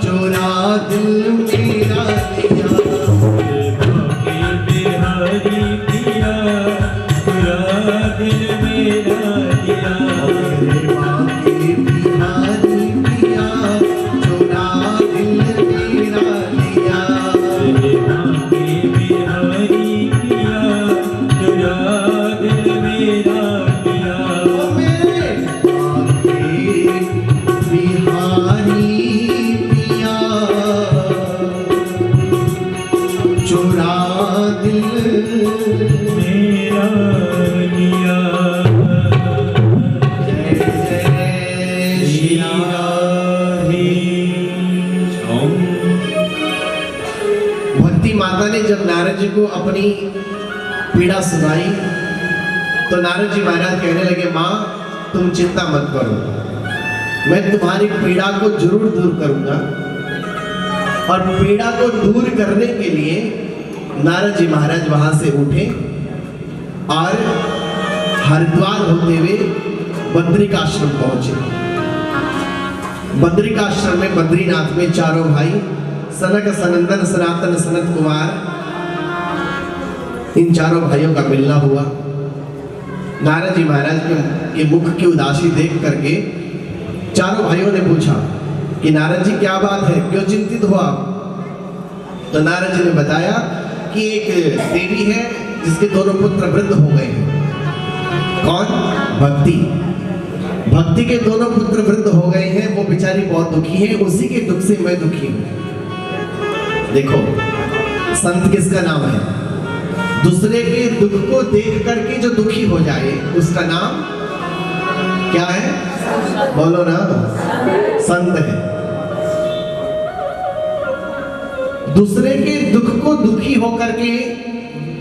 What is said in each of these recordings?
चुरा दिल मेरा लिया। बिहारी पिया चुरा दिल मेरा लिया। बाकी बिहारी पिया चुरा दिल मेरा लिया। बाकी बिहारी पिया चुरा दिल मेरा लिया। मेरे बाकी बिहारी पिया चुरा दिल मेरा लिया। जय जय श्री राम। भक्ति माता ने जब नारद जी को अपनी पीड़ा सुनाई तो नारद जी महाराज कहने लगे, माँ तुम चिंता मत करो, मैं तुम्हारी पीड़ा को जरूर दूर करूंगा। और पीड़ा को दूर करने के लिए नारद जी महाराज वहां से उठे और हरिद्वार होते हुए बद्रिकाश्रम पहुंचे। बद्रिकाश्रम में बद्रीनाथ में चारों भाई सनक सनंदन सनातन सनत कुमार, इन चारों भाइयों का मिलना हुआ। नारद जी महाराज के मुख की उदासी देख करके चारों भाइयों ने पूछा कि नारद जी क्या बात है, क्यों चिंतित हो आप? तो नारद जी ने बताया कि एक देवी है जिसके दोनों पुत्र वृद्ध हो गए हैं। कौन? भक्ति। भक्ति के दोनों पुत्र वृद्ध हो गए हैं, वो बेचारी बहुत दुखी है, उसी के दुख से मैं दुखी हूं। देखो संत किसका नाम है? दूसरे के दुख को देख करके जो दुखी हो जाए उसका नाम क्या है? बोलो ना, संत है। दूसरे के दुख को दुखी होकर के,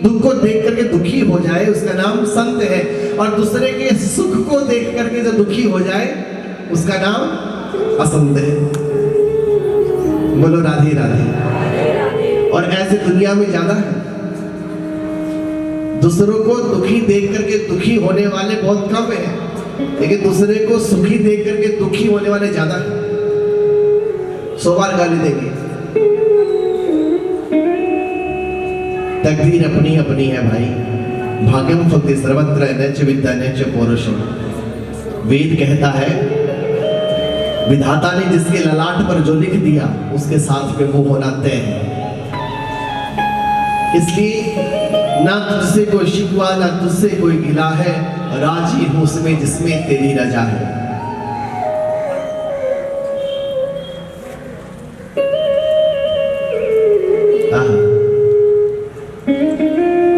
दुख को देख करके दुखी हो जाए उसका नाम संत है। और दूसरे के सुख को देख करके जो दुखी हो जाए उसका नाम असंत है। बोलो राधे राधे। और ऐसे दुनिया में ज्यादा है, दूसरों को दुखी देख करके दुखी होने वाले बहुत कम हैं, लेकिन दूसरे को सुखी देख करके दुखी होने वाले ज्यादा हैं। 100 बार गाली देंगे। तकदीर अपनी अपनी है भाई। भाग्यम फक्ति सर्वत्र नच विद्या नच पौरुषम। वेद कहता है विधाता ने जिसके ललाट पर जो लिख दिया उसके साथ में वो होना तय है। इसलिए ना तुझसे कोई शिकवा ना तुझसे कोई गिला है, राजी हूं उसमें जिसमें तेरी रजा है।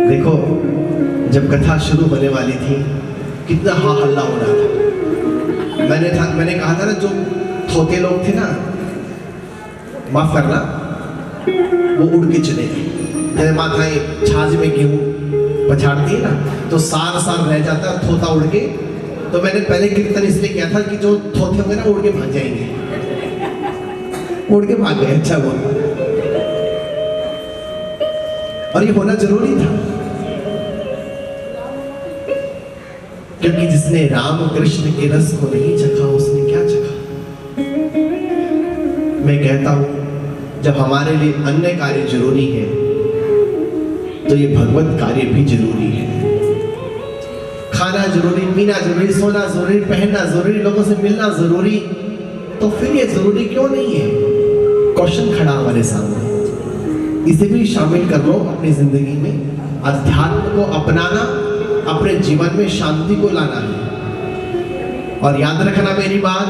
देखो जब कथा शुरू होने वाली थी कितना हा हल्ला हो रहा था। मैंने कहा था ना, जो थोते लोग थे ना, माफ करना, वो उड़ के चले गए। जैसे माताएं छाछ में गेहूं पछाड़ती है ना, तो सार सार रह जाता है थोता उड़ के। तो मैंने पहले कीर्तन इसलिए किया था कि जो थोते होंगे ना उड़ के भाग जाएंगे। उड़ के भाग गए, अच्छा हुआ। और ये होना जरूरी था, क्योंकि जिसने राम कृष्ण के रस को नहीं चखा उसने क्या चखा। मैं कहता हूं जब हमारे लिए अन्य कार्य जरूरी है तो ये भगवत कार्य भी जरूरी है। खाना जरूरी, पीना जरूरी, सोना जरूरी, पहनना जरूरी, लोगों से मिलना जरूरी, तो फिर ये जरूरी क्यों नहीं है? क्वेश्चन खड़ा हमारे सामने। इसे भी शामिल कर लो अपनी जिंदगी में। अध्यात्म को अपनाना, अपने जीवन में शांति को लाना है। और याद रखना मेरी बात,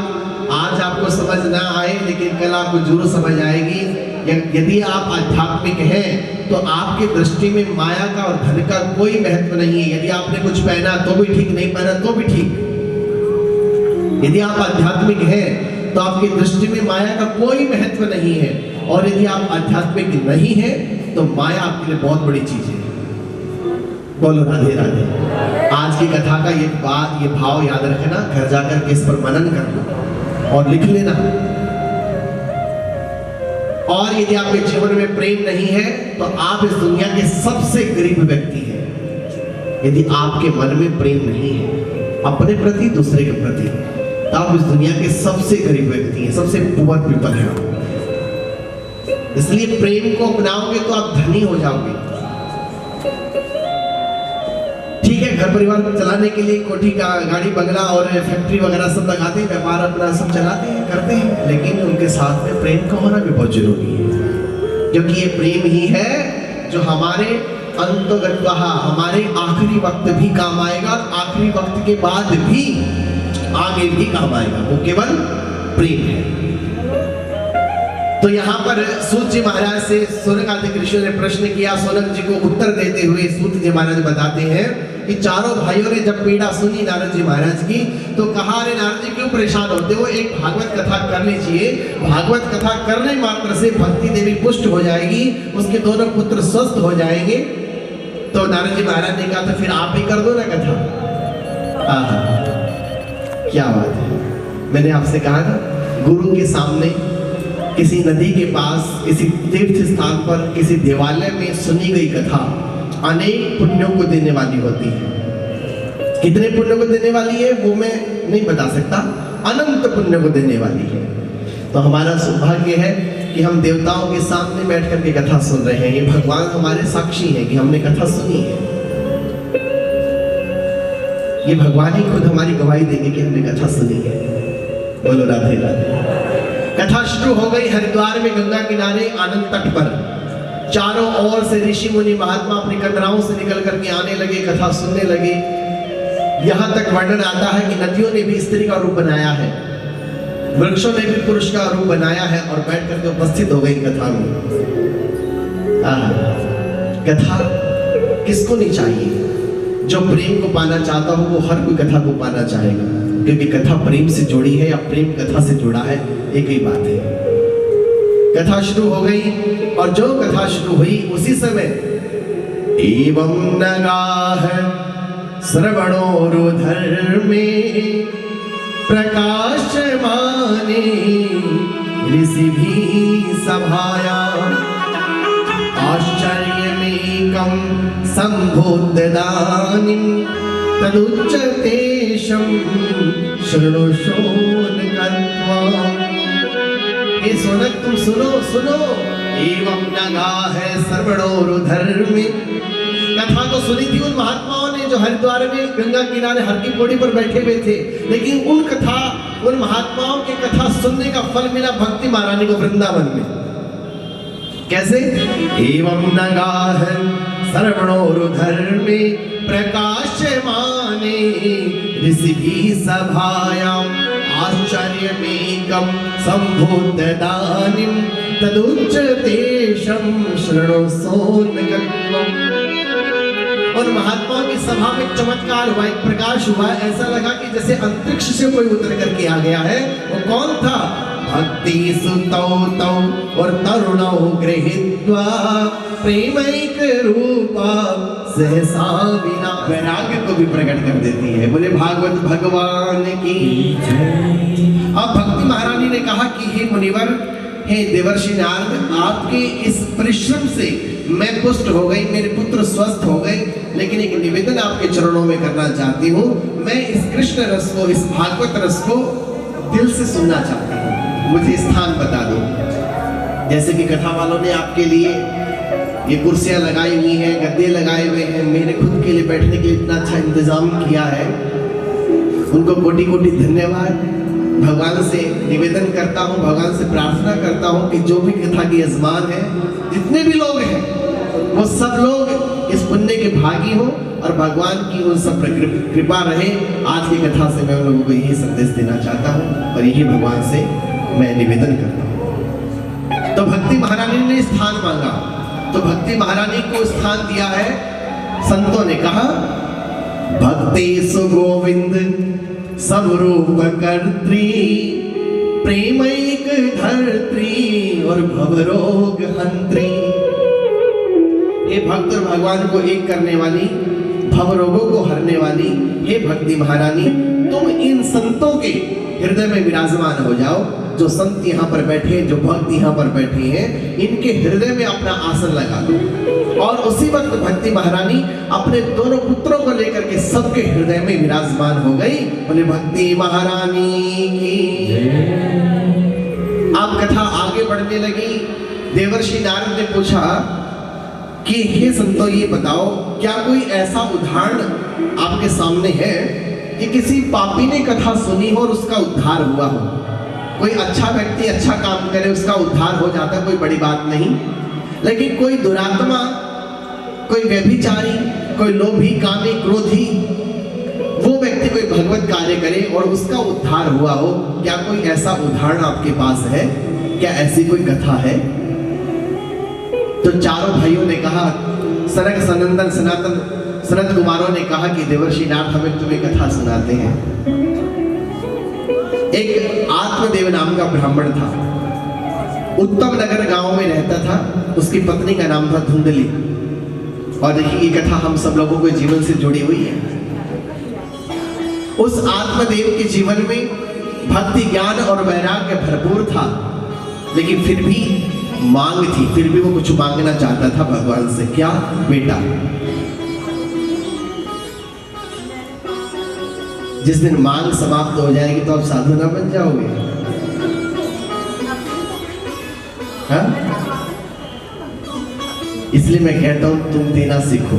आज आपको समझ ना आए लेकिन कल आपको जरूर समझ आएगी। यदि आप आध्यात्मिक हैं तो आपकी दृष्टि में माया का और धन का कोई महत्व नहीं है। यदि आपने कुछ पहना तो भी ठीक, नहीं पहना तो भी ठीक। यदि आप आध्यात्मिक हैं तो आपकी दृष्टि में माया का कोई महत्व नहीं है। और यदि आप आध्यात्मिक नहीं हैं तो माया आपके लिए बहुत बड़ी चीज है। बोलो राधे राधे। आज की कथा का ये बात, ये भाव याद रखना, घर जाकर के इस पर मनन करना और लिख लेना। और यदि आपके जीवन में प्रेम नहीं है तो आप इस दुनिया के सबसे गरीब व्यक्ति हैं। यदि आपके मन में प्रेम नहीं है अपने प्रति, दूसरे के प्रति, तो आप इस दुनिया के सबसे गरीब व्यक्ति हैं, सबसे पुअर पीपल हैं। इसलिए प्रेम को अपनाओगे तो आप धनी हो जाओगे। ठीक है, घर परिवार को चलाने के लिए कोठी का गाड़ी बंगला और फैक्ट्री वगैरह सब लगाते हैं, व्यापार अपना सब चलाते हैं, करते हैं, लेकिन उनके साथ में प्रेम का होना भी बहुत जरूरी है, क्योंकि ये प्रेम ही है जो हमारे अंतगत्वः हमारे आखिरी वक्त भी काम आएगा और आखिरी वक्त के बाद भी आगे भी काम आएगा, वो केवल प्रेम है। तो यहाँ पर सूत जी महाराज से सोनक आदि ऋषियों ने प्रश्न किया। सोनक जी को उत्तर देते हुए सूत जी महाराज बताते हैं कि चारों भाइयों ने जब पीड़ा सुनी नारद जी महाराज की तो कहा, अरे नारद जी क्यों परेशान होते हो, एक भागवत कथा कर लीजिए। भागवत कथा करने मात्र से भक्ति देवी पुष्ट हो जाएगी, उसके दोनों पुत्र स्वस्थ हो जाएंगे। तो नारद जी महाराज ने कहा, तो फिर आप ही कर दो ना कथा। आहा, क्या बात है। मैंने आपसे कहा ना, गुरु के सामने किसी नदी के पास, किसी तीर्थ स्थान पर, किसी देवालय में सुनी गई कथा अनेक पुण्यों को देने वाली होती है। कितने पुण्यों को देने वाली है वो मैं नहीं बता सकता, अनंत पुण्य को देने वाली है। तो हमारा सौभाग्य है कि हम देवताओं के सामने बैठ करके कथा सुन रहे हैं। ये भगवान हमारे साक्षी हैं कि हमने कथा सुनी है। ये भगवान ही खुद हमारी गवाही देंगे कि हमने कथा सुनी है। बोलो राधे राधे। कथा शुरू हो गई हरिद्वार में गंगा किनारे आनंद तट पर। चारों ओर से ऋषि मुनि महात्मा अपनी कन्राओं से निकल करके आने लगे, कथा सुनने लगे। यहाँ तक वर्णन आता है कि नदियों ने भी स्त्री का रूप बनाया है, वृक्षों ने भी पुरुष का रूप बनाया है और बैठ करके उपस्थित हो गई कथा में। कथा किसको नहीं चाहिए? जो प्रेम को पाना चाहता हो वो हर कोई कथा को पाना चाहेगा, क्योंकि कथा प्रेम से जुड़ी है या प्रेम कथा से जुड़ा है, एक ही बात है। कथा शुरू हो गई और जो कथा शुरू हुई उसी समय एवं नगाह श्रवणोरुधर में प्रकाशमाने ऋषि भी सभाया आश्चर्यमेकं सम्भोददानिं तदुच्चतेशं शृणुषोन्कत्वा। हे सोनक तुम सुनो सुनो, एवं नगाह श्रवणोरुधर में। कथा तो सुनी थी उन महात्माओं ने जो हरिद्वार में गंगा किनारे हर की पौड़ी पर बैठे हुए थे, लेकिन उन महात्माओं की कथा सुनने का फल मिला भक्ति महारानी को वृंदावन में। कैसे? एवं नगाह श्रवणोरुधर में प्रकाशमाने ऋषि भी सभायाम आश्चर्यमेकं सम्भोददानिं तदुच्चतेशं शृणुषोन्कत्वम्। और महात्माओं की सभा में चमत्कार हुआ, एक प्रकाश हुआ। ऐसा लगा कि जैसे अंतरिक्ष से कोई उतर करके आ गया है। वो कौन था? भक्ति सुतौ तौ और तरुणौ गृहीत्वा प्रेमैक रूपा सहसा विना। वैराग्य को भी प्रकट कर देती है। बोले भागवत भगवान की जय। अब भक्ति महारानी ने कहा कि हे मुनिवर, हे देवर्षि नारद, आपके इस परिश्रम से मैं पुष्ट हो गई, मेरे पुत्र स्वस्थ हो गए, लेकिन एक निवेदन आपके चरणों में करना चाहती हूँ। मैं इस कृष्ण रस को, इस भागवत रस को दिल से सुनना चाहती हूँ, मुझे स्थान बता दो। जैसे कि कथा वालों ने आपके लिए ये कुर्सियां लगाई हुई हैं, गद्दे लगाए हुए हैं, मेरे खुद के लिए बैठने के लिए इतना अच्छा इंतजाम किया है, उनको कोटि कोटि धन्यवाद। भगवान से निवेदन करता हूँ, भगवान से प्रार्थना करता हूँ कि जो भी कथा के यजमान है, जितने भी लोग हैं, वो सब लोग इस पुण्य के भागी हों और भगवान की उन सब पर कृपा रहे। आज की कथा से मैं उन लोगों को यही संदेश देना चाहता हूँ और यही भगवान से मैं निवेदन करता हूँ। तो भक्ति महारानी ने स्थान मांगा, तो भक्ति महारानी को स्थान दिया है। संतों ने कहा, भक्ति सुगोविंद सब रूप कर्त्री, प्रेमैक धर्त्री और भवरोग हंत्री। ये भक्त और भगवान को एक करने वाली, भवरोगों को हरने वाली हे भक्ति महारानी, तुम इन संतों के हृदय में विराजमान हो जाओ। जो संत यहाँ पर बैठे, जो भक्त यहाँ पर बैठे हैं, इनके हृदय में अपना आसन लगा दो। और उसी वक्त भक्ति महारानी अपने दोनों पुत्रों को लेकर के सबके हृदय में विराजमान हो गई। बोले भक्ति महारानी की। अब कथा आगे बढ़ने लगी। देवर्षि नारद ने पूछा कि हे संतो, ये बताओ क्या कोई ऐसा उदाहरण आपके सामने है कि किसी पापी ने कथा सुनी हो और उसका उद्धार हुआ हो? कोई अच्छा व्यक्ति अच्छा काम करे, उसका उद्धार हो जाता, कोई बड़ी बात नहीं। लेकिन कोई दुरात्मा, कोई व्यभिचारी, कोई लोभी, कामी, क्रोधी, वो व्यक्ति कोई भगवत कार्य करे और उसका उद्धार हुआ हो, क्या कोई ऐसा उदाहरण आपके पास है? क्या ऐसी कोई कथा है? तो चारों भाइयों ने कहा, सनक, सनंदन, सनत कुमारों ने कहा कि देवर्षि नाथ, हमें तुम्हें कथा सुनाते हैं। एक आत्मदेव नाम का ब्राह्मण था, उत्तम नगर गांव में रहता था। उसकी पत्नी का नाम था धुंधली। और देखिए, ये कथा हम सब लोगों के जीवन से जुड़ी हुई है। उस आत्मदेव के जीवन में भक्ति, ज्ञान और वैराग्य भरपूर था, लेकिन फिर भी मांग थी। फिर भी वो कुछ मांगना चाहता था भगवान से। क्या? बेटा। जिस दिन मांग समाप्त हो जाएगी तो आप साधु ना बन जाओगे? हाँ? इसलिए मैं कहता हूं, तुम देना सीखो।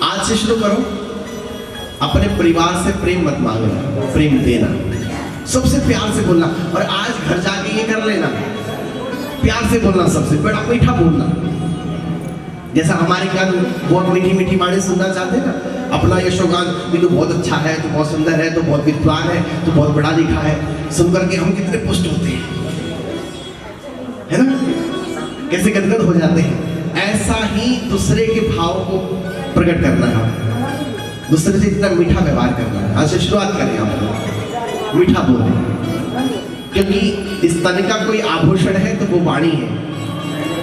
आज से शुरू करो, अपने परिवार से प्रेम मत मांगना, प्रेम देना, सबसे प्यार से बोलना। और आज घर जाके ये कर लेना, प्यार से बोलना, सबसे बड़ा मीठा बोलना। जैसा हमारे कान बहुत मीठी मीठी बातें सुनना चाहते हैं ना, अपना यशोगान कि तू बहुत अच्छा है, तू बहुत सुंदर है, तू बहुत विद्वान है, तू बहुत पढ़ा लिखा है, सुनकर के हम कितने पुष्ट होते हैं, है ना? कैसे गदगद हो जाते हैं। ऐसा ही दूसरे के भाव को प्रकट करना है, दूसरे से इतना मीठा व्यवहार करना है। आज से शुरुआत करें हम लोग मीठा बोलने, क्योंकि इस तन का कोई आभूषण है तो वो वाणी है।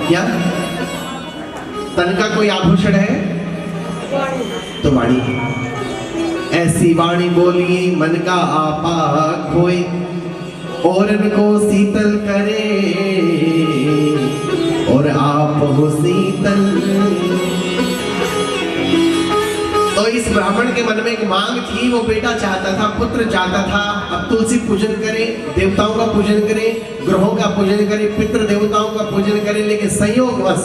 क्या तन का कोई आभूषण है तो वाणी है। ऐसी वाणी बोलिए मन का आपा खोए, और इनको शीतल करे और आप हो शीतल। तो इस ब्राह्मण के मन में एक मांग थी, वो बेटा चाहता था, पुत्र चाहता था। अब तुलसी पूजन करे, देवताओं का पूजन करे, ग्रहों का पूजन करे, पितृ देवताओं का पूजन करे, लेकिन संयोगवश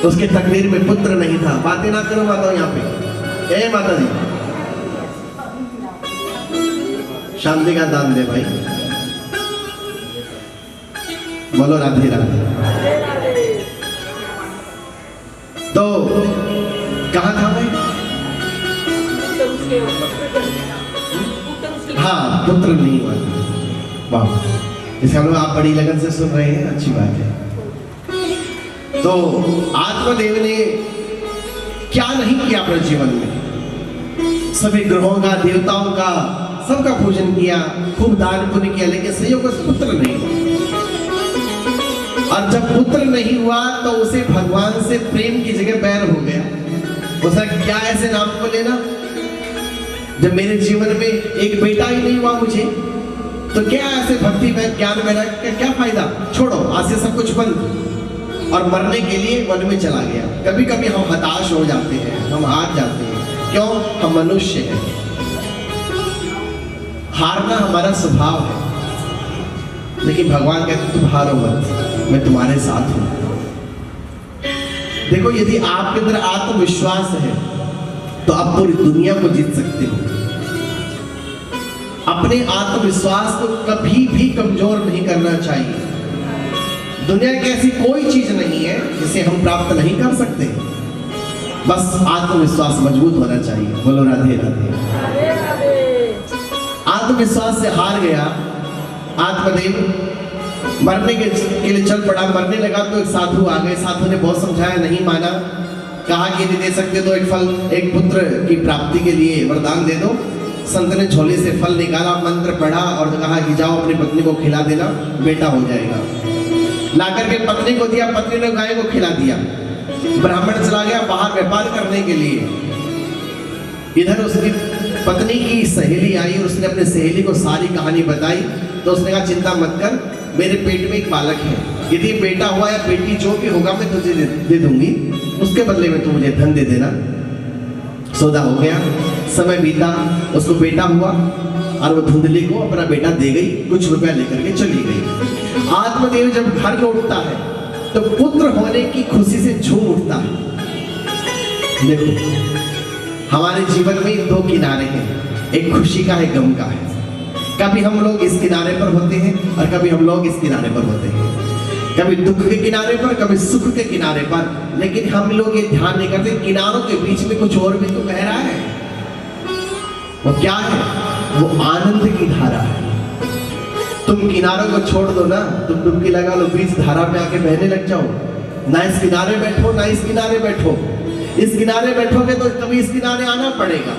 तो उसके तकदीर में पुत्र नहीं था। बातें ना करो माता यहाँ पे। ए माता जी, शांति का दान दे भाई। बोलो राधे राधे। तो कहाँ था भाई? हाँ, पुत्र नहीं हुआ। वाह, इसका मतलब आप बड़ी लगन से सुन रहे हैं, अच्छी बात है। तो आत्मदेव ने क्या नहीं किया अपने जीवन में? सभी ग्रहों का, देवताओं का, सबका पूजन किया, खूब दान पुण्य किया, लेकिन संयोग से पुत्र नहीं हुआ। और जब पुत्र नहीं हुआ तो उसे भगवान से प्रेम की जगह बैर हो गया। उसका क्या ऐसे नाम को लेना, जब मेरे जीवन में एक बेटा ही नहीं हुआ मुझे, तो क्या ऐसे भक्ति में, ज्ञान में क्या फायदा? छोड़ो, आज से सब कुछ बंद। और मरने के लिए वन में चला गया। कभी कभी हम हताश हो जाते हैं, हम हार जाते हैं। क्यों? हम मनुष्य हैं, हारना हमारा स्वभाव है। लेकिन भगवान कहते तुम हारो मत, मैं तुम्हारे साथ हूं। देखो, यदि आपके अंदर आत्मविश्वास है तो आप पूरी दुनिया को जीत सकते हो। अपने आत्मविश्वास को कभी भी कमजोर नहीं करना चाहिए। दुनिया की ऐसी कोई चीज नहीं है जिसे हम प्राप्त नहीं कर सकते, बस आत्मविश्वास मजबूत होना चाहिए। बोलो राधे राधे। आत्मविश्वास से हार गया आत्मदेव, मरने के लिए चल पड़ा। मरने लगा तो एक साधु आ गए। साधु ने बहुत समझाया, नहीं माना। कहा कि यदि दे सकते तो एक फल, एक पुत्र की प्राप्ति के लिए वरदान दे दो। संत ने झोले से फल निकाला, मंत्र पढ़ा और कहा कि जाओ अपनी पत्नी को खिला देना, बेटा हो जाएगा। लाकर के पत्नी को दिया, पत्नी ने गाय को खिला दिया। ब्राह्मण चला गया बाहर व्यापार करने के लिए। इधर उसकी पत्नी की सहेली आई और उसने अपने सहेली को सारी कहानी बताई। तो उसने कहा, चिंता मत कर, मेरे पेट में एक बालक है, यदि बेटा हुआ या बेटी जो भी होगा मैं तुझे दे दूंगी, उसके बदले में तू मुझे धन दे देना। सौदा हो गया, समय बीता, उसको बेटा हुआ और वो धुंधली को अपना बेटा दे गई, कुछ रुपया लेकर के चली गई। आत्मदेव जब घर लौटता है तो पुत्र होने की खुशी से झूम उठता है। देखो हमारे जीवन में दो किनारे हैं, एक खुशी का है, गम का है। कभी हम लोग इस किनारे पर होते हैं और कभी हम लोग इस किनारे पर होते हैं, कभी दुख के किनारे पर, कभी सुख के किनारे पर। लेकिन हम लोग ये ध्यान नहीं करते किनारों के बीच में कुछ और भी तो बह रहा है। वो क्या है? वो आनंद की धारा है। तुम किनारों को छोड़ दो ना, तुम डुबकी लगा लो, बीच धारा में आके बहने लग जाओ। ना इस किनारे बैठो ना इस किनारे बैठो। इस किनारे बैठोगे तो कभी इस किनारे आना पड़ेगा,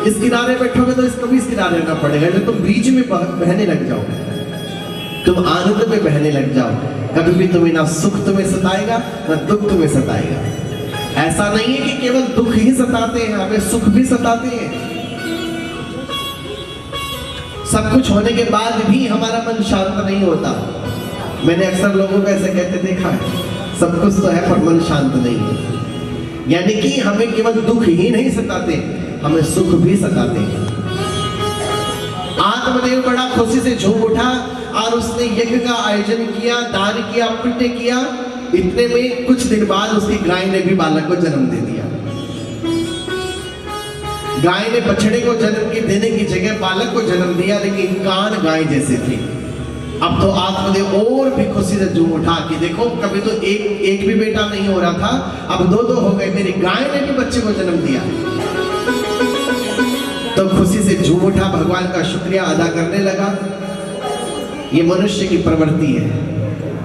इस किनारे बैठोगे तो कभी इस किनारे आना पड़ेगा। जब तुम बीच में बहने लग जाओ, तुम आनंद में बहने लग जाओ, कभी भी तुम्हें ना सुख तुम्हें सताएगा ना दुख तुम्हें सताएगा। ऐसा नहीं है कि केवल दुख ही सताते हैं, हमें सुख भी सताते हैं। सब कुछ होने के बाद भी हमारा मन शांत नहीं होता। मैंने अक्सर लोगों को ऐसे कहते देखा है, सब कुछ तो है पर मन शांत नहीं है। यानी कि हमें केवल दुख ही नहीं सताते, हमें सुख भी सताते हैं। आत्मदेव बड़ा खुशी से झूम उठा और उसने यज्ञ का आयोजन किया, दान किया, पुण्य किया। इतने में कुछ दिन बाद उसकी गाय ने भी बालक को जन्म दे दिया। गाय ने बछड़े को जन्म की देने की जगह बालक को जन्म दिया, लेकिन कान गाय जैसे थे। अब तो आत्मदेव और भी खुशी से झूम उठा कि देखो कभी तो एक भी बेटा नहीं हो रहा था, अब दो हो गए, मेरी गाय ने भी बच्चे को जन्म दिया। तो खुशी से झूम उठा, भगवान का शुक्रिया अदा करने लगा। ये मनुष्य की प्रवृत्ति है।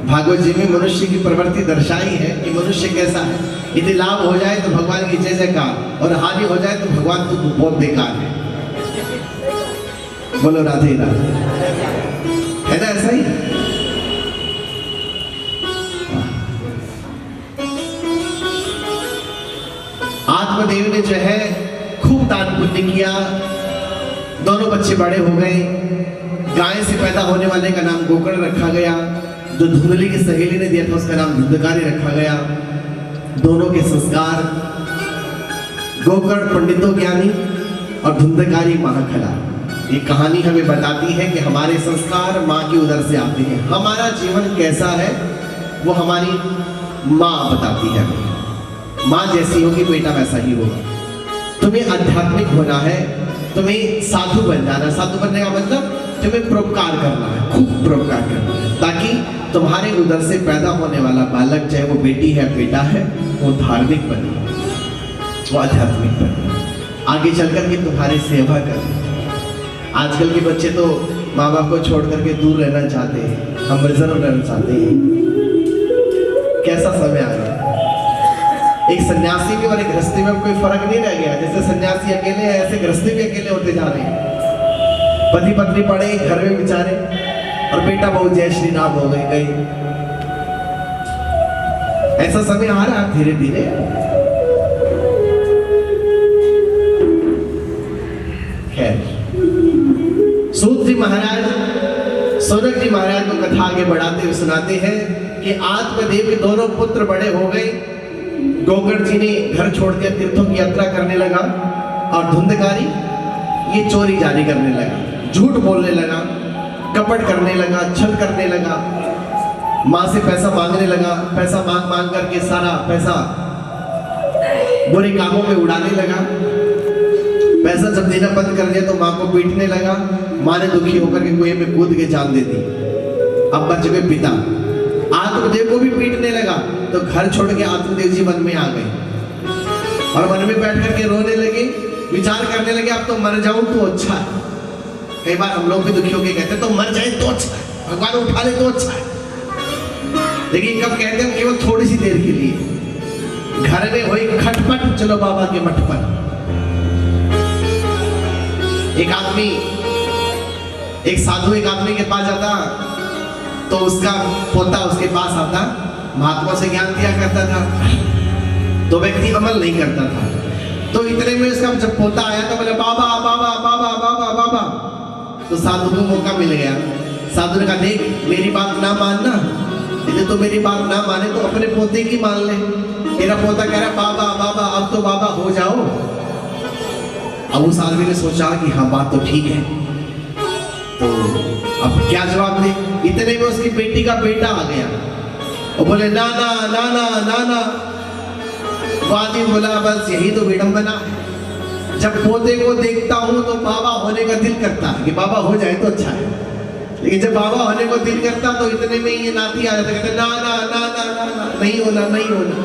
भागवत जी में मनुष्य की प्रवृत्ति दर्शाई है कि मनुष्य कैसा है। यदि लाभ हो जाए तो भगवान की जय जयकार, और हानि हो जाए तो भगवान तो बहुत बेकार है। बोलो राधे राधे, है ना ऐसा ही? आत्मदेव ने जो है खूब दान पुण्य किया, दोनों बच्चे बड़े हो गए। गाय से पैदा होने वाले का नाम गोकर्ण रखा गया, जो धुंधली की सहेली ने दिया था उसका नाम धुंधकारी रखा गया। दोनों के संस्कार, गोकर्ण पंडितों ज्ञानी और धुंधकारी महाखला। ये कहानी हमें बताती है कि हमारे संस्कार माँ की उदर से आते हैं। हमारा जीवन कैसा है वो हमारी माँ बताती है हमें। माँ जैसी होगी बेटा वैसा ही होगा। तुम्हें आध्यात्मिक होना है, तुम्हें साधु बन जाना। साधु बनने का मतलब तुम्हें परोपकार करना है, खूब परोपकार करना है, ताकि तुम्हारे उदर से पैदा होने वाला बालक, चाहे वो बेटी है बेटा है, वो धार्मिक बने, वो आध्यात्मिक बने, आगे चल करके तुम्हारी सेवा करे। आजकल के बच्चे तो माँ बाप को छोड़ करके दूर रहना चाहते हैं, हम रिजर्व रहना चाहते हैं। कैसा समय आ रहा है। एक सन्यासी में और एक गृहस्थी में कोई फर्क नहीं रह गया। जैसे सन्यासी अकेले हैं ऐसे गृहस्थी भी अकेले होते जा रहे हैं। पति पत्नी पड़े घर में बेचारे, और बेटा बहू जय श्री राम हो गई। ऐसा समय आ रहा है धीरे धीरे। खैर, सूत जी महाराज सौनक जी महाराज को कथा आगे बढ़ाते हुए सुनाते हैं कि आत्मदेव के दोनों पुत्र बड़े हो गए। गोकर्ण जी ने घर छोड़ दिया, तीर्थों की यात्रा करने लगा, और धुंधकारी ये चोरी जारी करने लगा, झूठ बोलने लगा, कपट करने लगा, छल करने लगा, माँ से पैसा मांगने लगा। पैसा मांग मांग करके सारा पैसा बुरे कामों में उड़ाने लगा। पैसा जब देना बंद कर दिया तो माँ को पीटने लगा। माँ ने दुखी होकर के कुएं में कूद के जान दे दी। अब बच गए पिता। आत्मदेव को भी पीटने लगा, तो घर छोड़ के आत्मदेव जी वन में आ गए और वन में बैठ करके रोने लगे, विचार करने लगे अब तो मर जाऊं तो अच्छा है। कई बार हम लोग भी दुखी होकर कहते हैं तो मर जाए तो अच्छा है, भगवान उठा ले तो अच्छा है। लेकिन कब कहते हैं केवल थोड़ी सी देर के लिए। घर में हुई खटपट, चलो बाबा के मठ पर। एक आदमी, एक साधु एक आदमी के पास जाता तो उसका पोता उसके पास आता, महात्मा से ज्ञान दिया करता था, तो व्यक्ति अमल नहीं करता था। तो इतने में उसका जब पोता आया तो बोले बाबा बाबा बाबा बाबा बाबा। तो साधु को मौका मिल गया। साधु ने कहा देख मेरी बात ना मानना, यदि तो मेरी बात ना माने तो अपने पोते की मान ले। मेरा पोता कह रहा बाबा बाबा अब तो बाबा हो जाओ। अब उस आदमी ने सोचा कि हाँ बात तो ठीक है। तो अब क्या जवाब दे। इतने में उसकी बेटी का बेटा आ गया और बोले नाना नाना नाना। वो आदमी बोला बस यही तो विडंबना है, जब पोते को देखता हूं तो बाबा होने का दिल करता है कि बाबा हो जाए तो अच्छा है, लेकिन जब बाबा होने को दिल करता तो इतने में ये नाती आ जाता, कहते ना ना ना ना ना ना नहीं होना नहीं होना,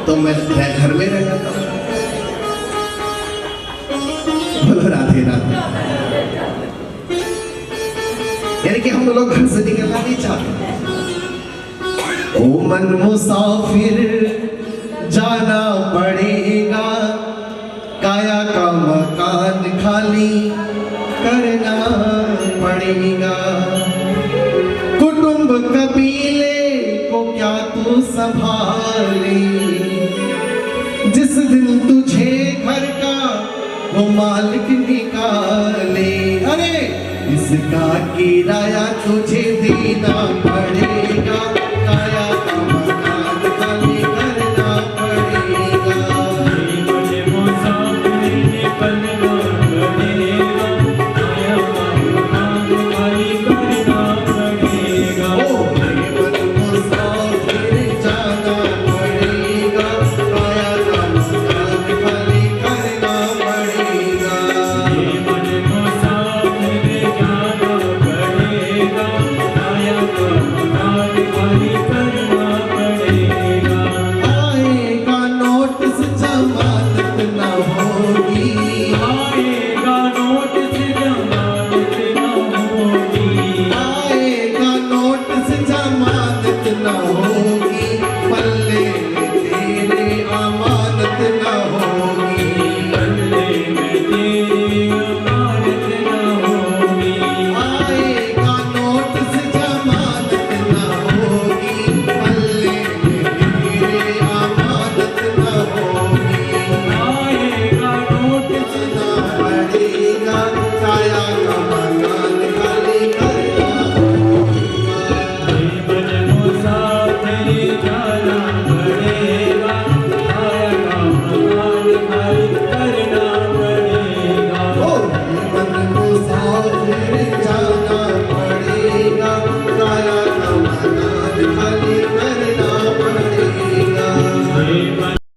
तो मैं घर में रह जाता हूँ। बोलो राधे राधे। यानी कि हम लोग घर से निकलना नहीं चाहते। ओ मन मुसाफिर जाना पड़ेगा, काया का मकान खाली करना पड़ेगा, कुटुंब कबीले को क्या तू संभाले, जिस दिन तुझे घर का वो मालिक निकाले, अरे इसका किराया तुझे